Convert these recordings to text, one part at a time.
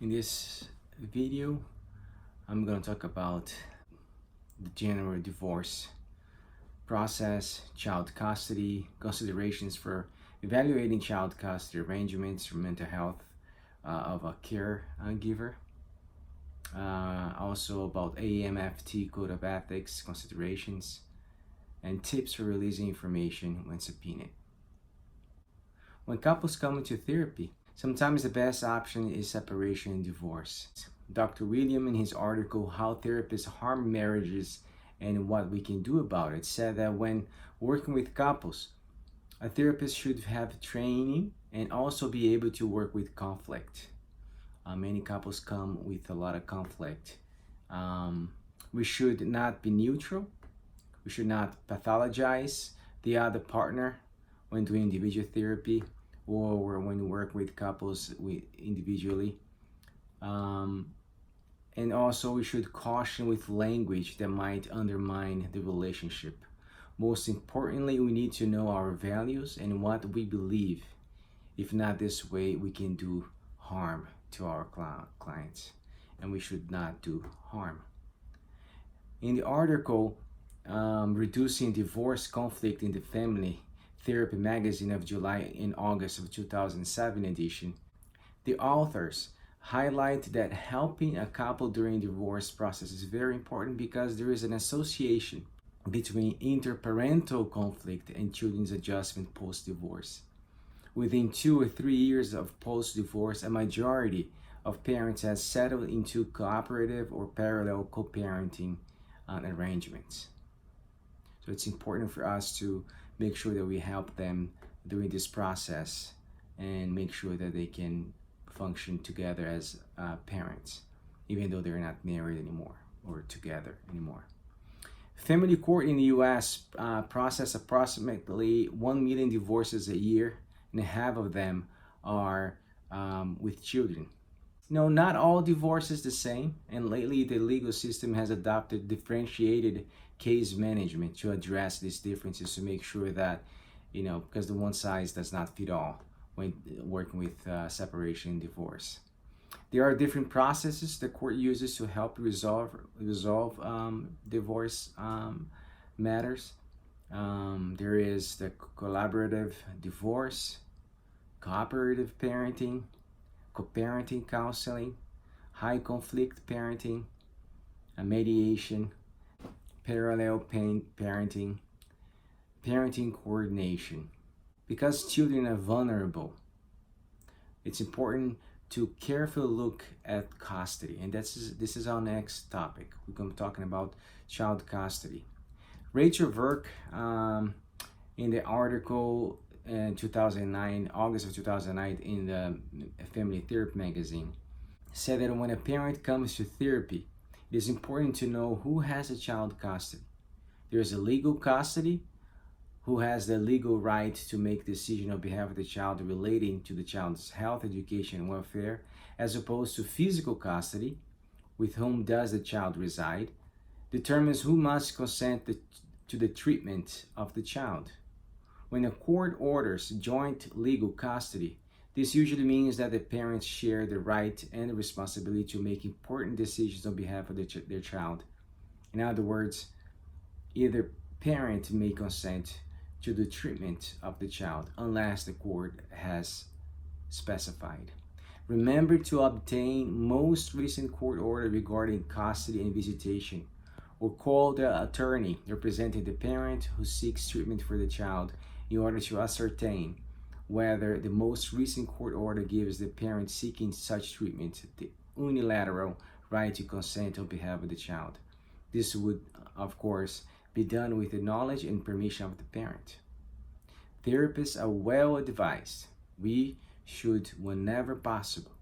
In this video, I'm going to talk about the general divorce process, child custody, considerations for evaluating child custody arrangements for mental health of a caregiver. Also about MFT code of ethics considerations and tips for releasing information when subpoenaed. When couples come into therapy, sometimes the best option is separation and divorce. Dr. William, in his article, How Therapists Harm Marriages and What We Can Do About It, said that when working with couples, a therapist should have training and also be able to work with conflict. Many couples come with a lot of conflict. We should not be neutral. We should not pathologize the other partner when doing individual therapy or when we work with couples individually. And also we should caution with language that might undermine the relationship. Most importantly, we need to know our values and what we believe. If not this way, we can do harm to our clients, and we should not do harm. In the article, Reducing Divorce Conflict in the Family, Therapy Magazine of July and August of 2007 edition, the authors highlight that helping a couple during divorce process is very important because there is an association between interparental conflict and children's adjustment post-divorce. Within 2 or 3 years of post-divorce, a majority of parents has settled into cooperative or parallel co-parenting arrangements. So it's important for us to make sure that we help them during this process and make sure that they can function together as parents, even though they're not married anymore or together anymore. Family court in the U.S. Process approximately 1 million divorces a year, and half of them are with children. No, not all divorce is the same, and lately the legal system has adopted differentiated case management to address these differences to make sure that, because the one size does not fit all when working with separation and divorce. There are different processes the court uses to help resolve divorce matters. There is the collaborative divorce, cooperative parenting, co-parenting counseling, high conflict parenting, mediation, parallel parenting, parenting coordination. Because children are vulnerable, it's important to carefully look at custody, and this is our next topic. We're going to be talking about child custody. Rachel Verk, in the article in 2009, August of 2009, in the Family Therapy magazine, said that when a parent comes to therapy, it is important to know who has a child custody. There's a legal custody, who has the legal right to make decision on behalf of the child relating to the child's health, education, and welfare, as opposed to physical custody, with whom does the child reside, determines who must consent to the treatment of the child. When a court orders joint legal custody, this usually means that the parents share the right and the responsibility to make important decisions on behalf of their child. In other words, either parent may consent to the treatment of the child unless the court has specified. Remember to obtain most recent court order regarding custody and visitation, or call the attorney representing the parent who seeks treatment for the child in order to ascertain whether the most recent court order gives the parent seeking such treatment the unilateral right to consent on behalf of the child. This would, of course, be done with the knowledge and permission of the parent. Therapists are well advised. We should, whenever possible,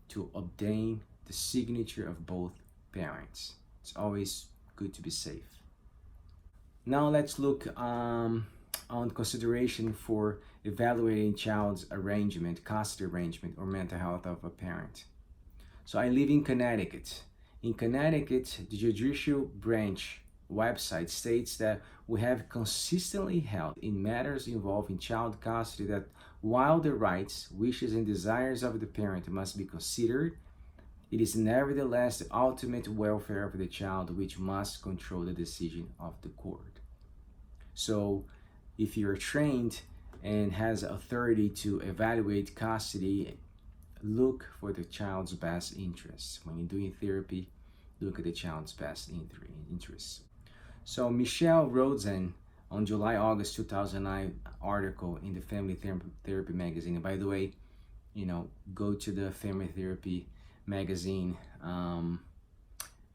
to obtain the signature of both parents. It's always good to be safe. Now let's look on consideration for evaluating child's custody arrangement, or mental health of a parent. So I live in Connecticut. In Connecticut, the judicial branch website states that we have consistently held in matters involving child custody that While the rights, wishes, and desires of the parent must be considered, it is nevertheless the ultimate welfare of the child which must control the decision of the court. So, if you're trained and has authority to evaluate custody, look for the child's best interests. When you're doing therapy, look at the child's best interests. So Michelle Rosen on August 2009 article in the Family Therapy magazine. And by the way, go to the Family Therapy magazine,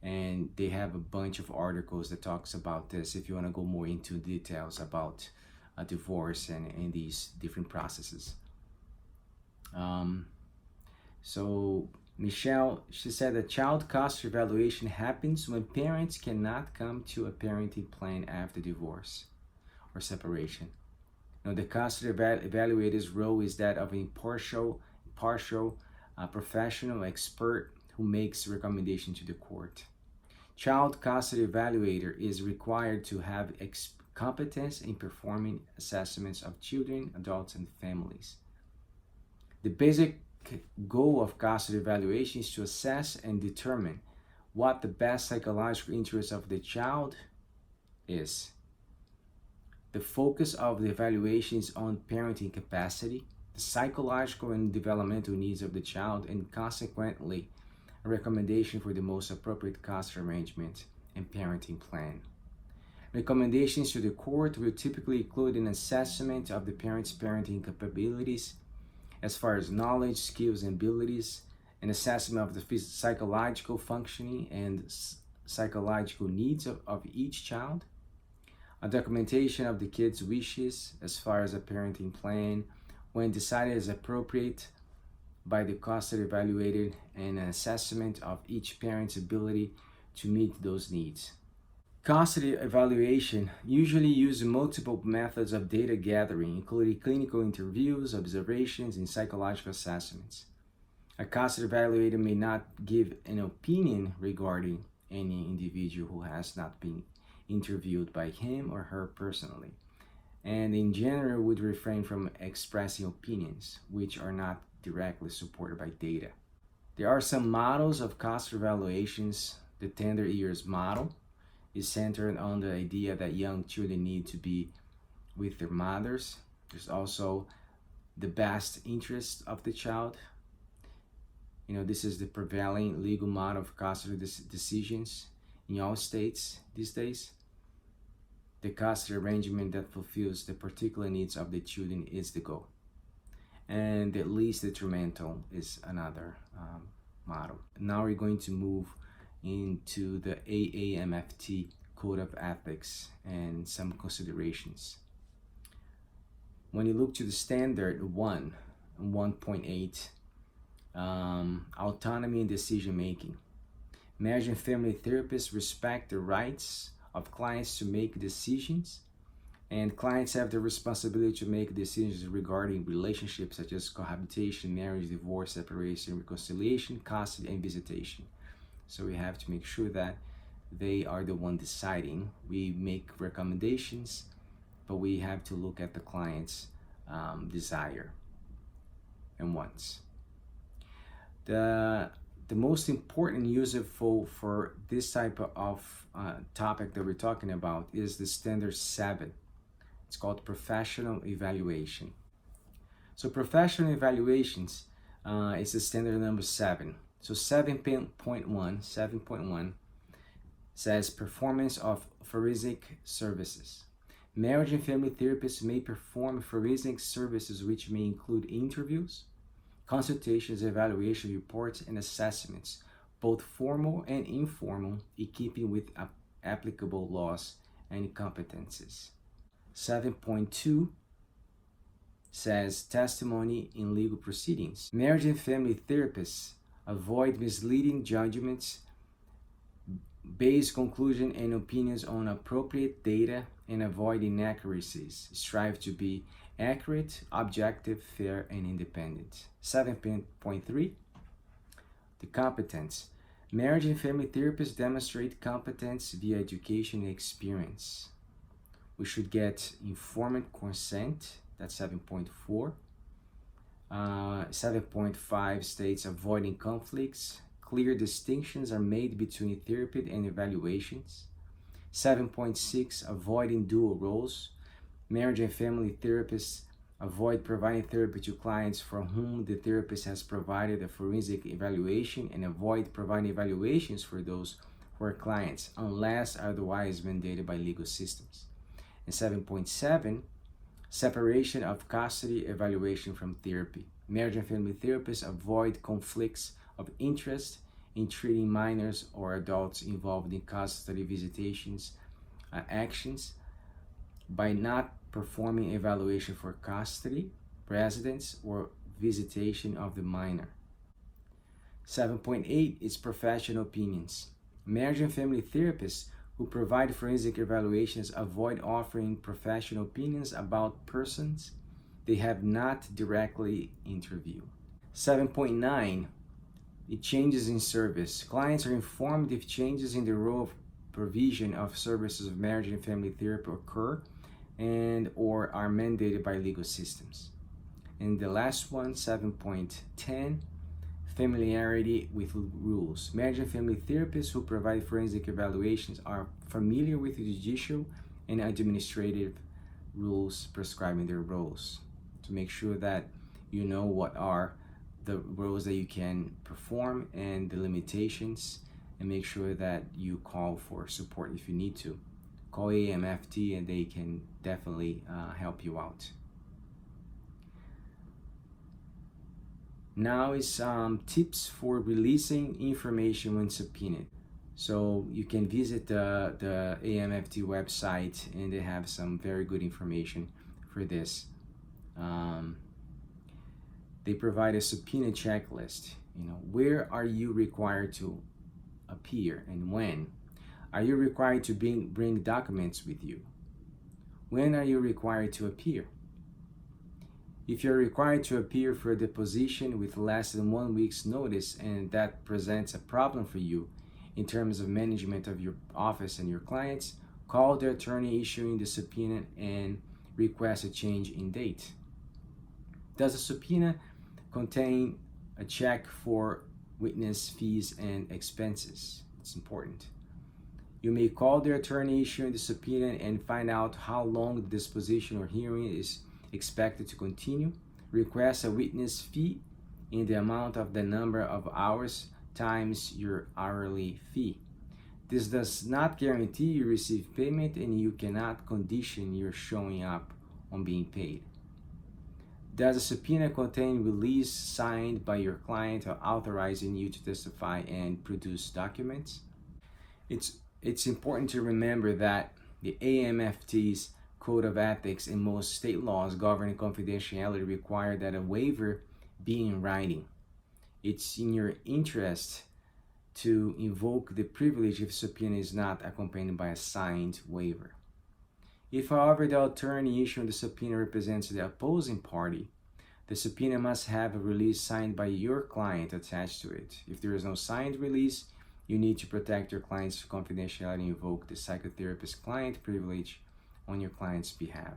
and they have a bunch of articles that talks about this if you want to go more into details about a divorce and these different processes. So Michelle, she said that child custody evaluation happens when parents cannot come to a parenting plan after divorce or separation. Now, the custody evaluator's role is that of an impartial, professional expert who makes recommendation to the court. Child custody evaluator is required to have competence in performing assessments of children, adults, and families. The basic goal of custody evaluation is to assess and determine what the best psychological interest of the child is. The focus of the evaluation is on parenting capacity, the psychological and developmental needs of the child, and consequently, a recommendation for the most appropriate custody arrangement and parenting plan. Recommendations to the court will typically include an assessment of the parent's parenting capabilities as far as knowledge, skills, and abilities, an assessment of the psychological functioning and psychological needs of each child, a documentation of the kid's wishes as far as a parenting plan when decided as appropriate by the custody evaluator, and an assessment of each parent's ability to meet those needs. Custody evaluation usually uses multiple methods of data gathering, including clinical interviews, observations, and psychological assessments. A custody evaluator may not give an opinion regarding any individual who has not been interviewed by him or her personally, and in general would refrain from expressing opinions which are not directly supported by data. There are some models of custody evaluations. The tender years model is centered on the idea that young children need to be with their mothers. There's also the best interest of the child. This is the prevailing legal model of custody decisions in all states these days. The custody arrangement that fulfills the particular needs of the children is the goal. And the least detrimental is another model. Now we're going to move into the AAMFT Code of Ethics and some considerations. When you look to the standard 1.8, autonomy and decision making. Marriage and family therapists respect the rights of clients to make decisions, and clients have the responsibility to make decisions regarding relationships such as cohabitation, marriage, divorce, separation, reconciliation, custody, and visitation. So we have to make sure that they are the one deciding. We make recommendations, but we have to look at the client's desire and wants. The most important and useful for this type of topic that we're talking about is the standard 7. It's called professional evaluation. So professional evaluations is the standard number 7. So 7.1 says performance of forensic services. Marriage and family therapists may perform forensic services which may include interviews, consultations, evaluation reports, and assessments, both formal and informal, in keeping with applicable laws and competencies. 7.2 says testimony in legal proceedings. Marriage and family therapists avoid misleading judgments, base conclusions and opinions on appropriate data, and avoid inaccuracies. Strive to be accurate, objective, fair, and independent. 7.3, the competence. Marriage and family therapists demonstrate competence via education and experience. We should get informed consent, that's 7.4. 7.5 states avoiding conflicts. Clear distinctions are made between therapy and evaluations. 7.6 avoiding dual roles. Marriage and family therapists avoid providing therapy to clients for whom the therapist has provided a forensic evaluation and avoid providing evaluations for those who are clients unless otherwise mandated by legal systems. And 7.7, separation of custody evaluation from therapy. Marriage and family therapists avoid conflicts of interest in treating minors or adults involved in custody visitations actions by not performing evaluation for custody, residence, or visitation of the minor. 7.8 is professional opinions. Marriage and family therapists who provide forensic evaluations avoid offering professional opinions about persons they have not directly interviewed. 7.9, it changes in service. Clients are informed if changes in the role of provision of services of marriage and family therapy occur and or are mandated by legal systems. And the last one, 7.10, familiarity with rules. Marriage and family therapists who provide forensic evaluations are familiar with the judicial and administrative rules prescribing their roles, to make sure that you know what are the roles that you can perform and the limitations, and make sure that you call for support if you need to. Call MFT and they can definitely help you out. Now is tips for releasing information when subpoenaed. So you can visit the AMFT website and they have some very good information for this. They provide a subpoena checklist. Where are you required to appear and when? Are you required to bring documents with you? When are you required to appear? If you're required to appear for a deposition with less than 1 week's notice and that presents a problem for you in terms of management of your office and your clients, call the attorney issuing the subpoena and request a change in date. Does the subpoena contain a check for witness fees and expenses? It's important. You may call the attorney issuing the subpoena and find out how long the disposition or hearing is expected to continue. Request a witness fee in the amount of the number of hours times your hourly fee. This does not guarantee you receive payment and you cannot condition your showing up on being paid. Does a subpoena contain release signed by your client authorizing you to testify and produce documents? It's important to remember that the AMFT's Code of Ethics and most state laws governing confidentiality require that a waiver be in writing. It's in your interest to invoke the privilege if subpoena is not accompanied by a signed waiver. If, however, the attorney issuing the subpoena represents the opposing party, the subpoena must have a release signed by your client attached to it. If there is no signed release, you need to protect your client's confidentiality and invoke the psychotherapist client privilege on your client's behalf.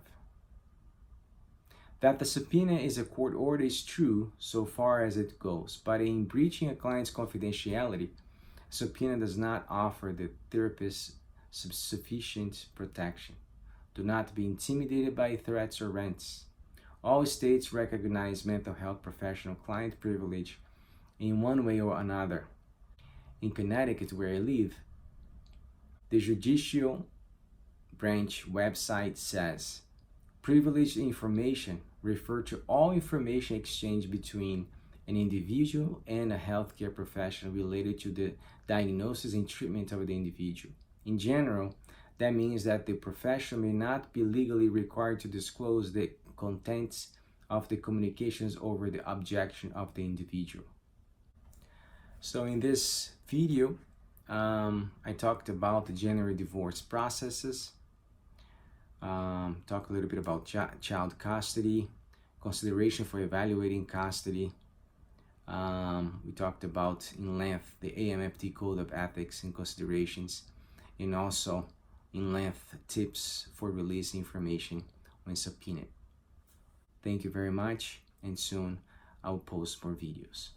That the subpoena is a court order is true so far as it goes, but in breaching a client's confidentiality, a subpoena does not offer the therapist sufficient protection. Do not be intimidated by threats or rants. All states recognize mental health professional client privilege in one way or another. In Connecticut, where I live, the judicial branch website says, privileged information refer to all information exchanged between an individual and a healthcare professional related to the diagnosis and treatment of the individual. In general, that means that the professional may not be legally required to disclose the contents of the communications over the objection of the individual. So in this video, I talked about the general divorce processes, talk a little bit about child custody, consideration for evaluating custody. We talked about in length the AMFT Code of Ethics and Considerations, and also in length tips for releasing information when subpoenaed. Thank you very much, and soon I'll post more videos.